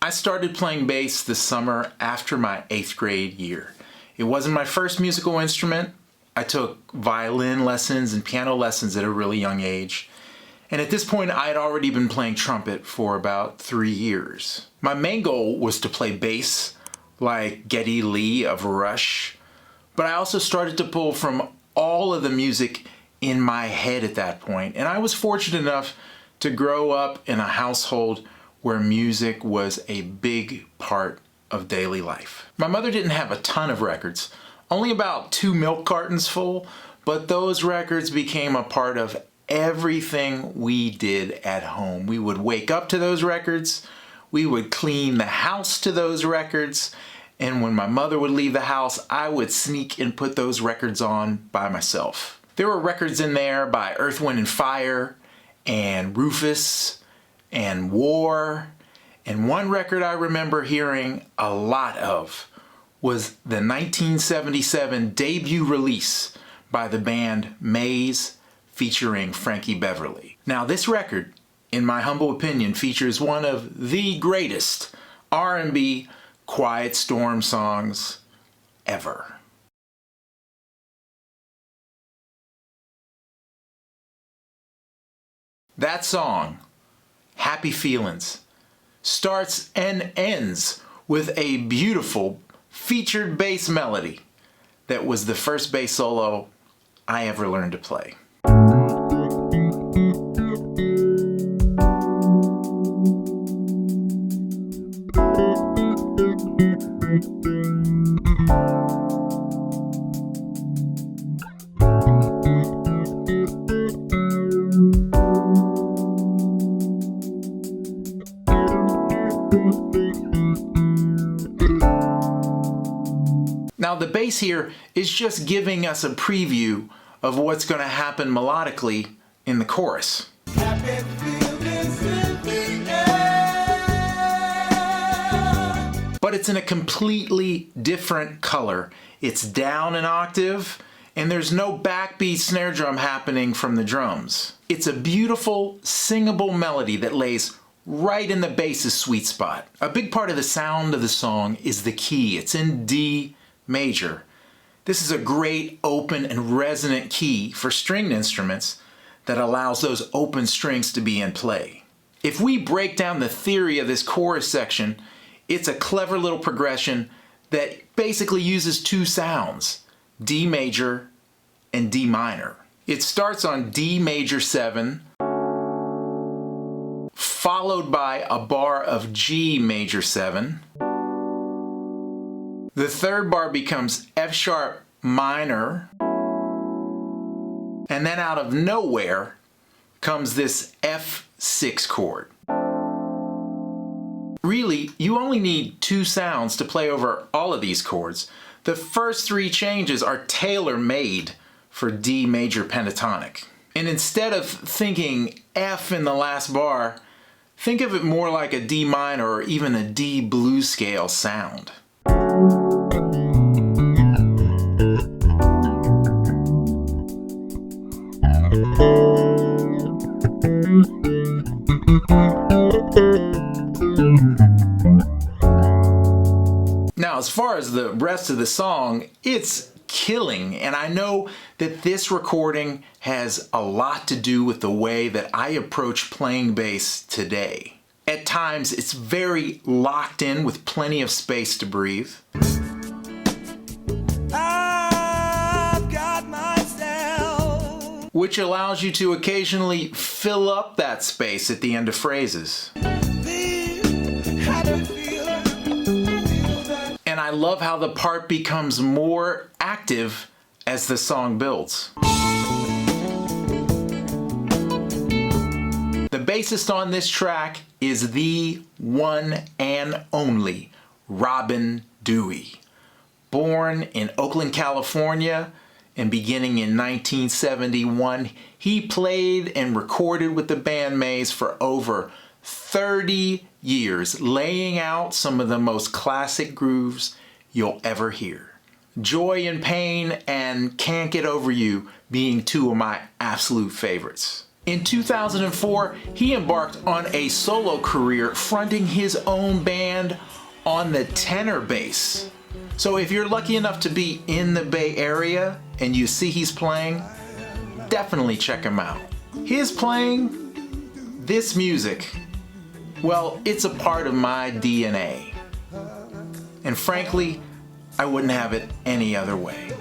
I started playing bass the summer after my 8th grade year. It wasn't my first musical instrument. I took violin lessons and piano lessons at a really young age. And at this point, I had already been playing trumpet for about 3 years. My main goal was to play bass like Geddy Lee of Rush, but I also started to pull from all of the music in my head at that point. And I was fortunate enough to grow up in a household where music was a big part of daily life. My mother didn't have a ton of records, only about 2 milk cartons full, but those records became a part of everything we did at home. We would wake up to those records, we would clean the house to those records, and when my mother would leave the house, I would sneak and put those records on by myself. There were records in there by Earth, Wind & Fire, and Rufus, and War, and one record I remember hearing a lot of was the 1977 debut release by the band Maze featuring Frankie Beverly. Now this record, in my humble opinion, features one of the greatest R&B quiet storm songs ever. That song, Happy Feelings, starts and ends with a beautiful featured bass melody that was the first bass solo I ever learned to play. Now the bass here is just giving us a preview of what's going to happen melodically in the chorus. But it's in a completely different color. It's down an octave, and there's no backbeat snare drum happening from the drums. It's a beautiful, singable melody that lays right in the bass's sweet spot. A big part of the sound of the song is the key. It's in D major. This is a great open and resonant key for stringed instruments that allows those open strings to be in play. If we break down the theory of this chorus section, it's a clever little progression that basically uses 2 sounds, D major and D minor. It starts on D major 7, followed by a bar of G major 7. The third bar becomes F sharp minor, and then out of nowhere comes this F6 chord. Really, you only need 2 sounds to play over all of these chords. The first 3 changes are tailor-made for D major pentatonic. And instead of thinking F in the last bar, think of it more like a D minor or even a D blues scale sound. Now, as far as the rest of the song, it's killing, and I know that this recording has a lot to do with the way that I approach playing bass today. At times, it's very locked in with plenty of space to breathe. Which allows you to occasionally fill up that space at the end of phrases. And I love how the part becomes more active as the song builds. The bassist on this track is the one and only Robin Duhe. Born in Oakland, California, and beginning in 1971, he played and recorded with the band Maze for over 30 years, laying out some of the most classic grooves you'll ever hear. Joy and Pain and Can't Get Over You being 2 of my absolute favorites. In 2004, he embarked on a solo career fronting his own band on the tenor bass. So if you're lucky enough to be in the Bay Area and you see he's playing, definitely check him out. His playing, this music, well, it's a part of my DNA. And frankly, I wouldn't have it any other way.